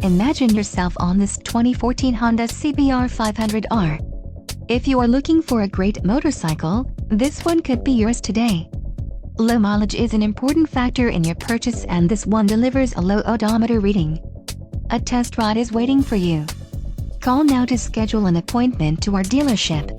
Imagine yourself on this 2014 Honda CBR 500R. If you are looking for a great motorcycle, this one could be yours today. Low mileage is an important factor in your purchase, and this one delivers a low odometer reading. A test ride is waiting for you. Call now to schedule an appointment to our dealership.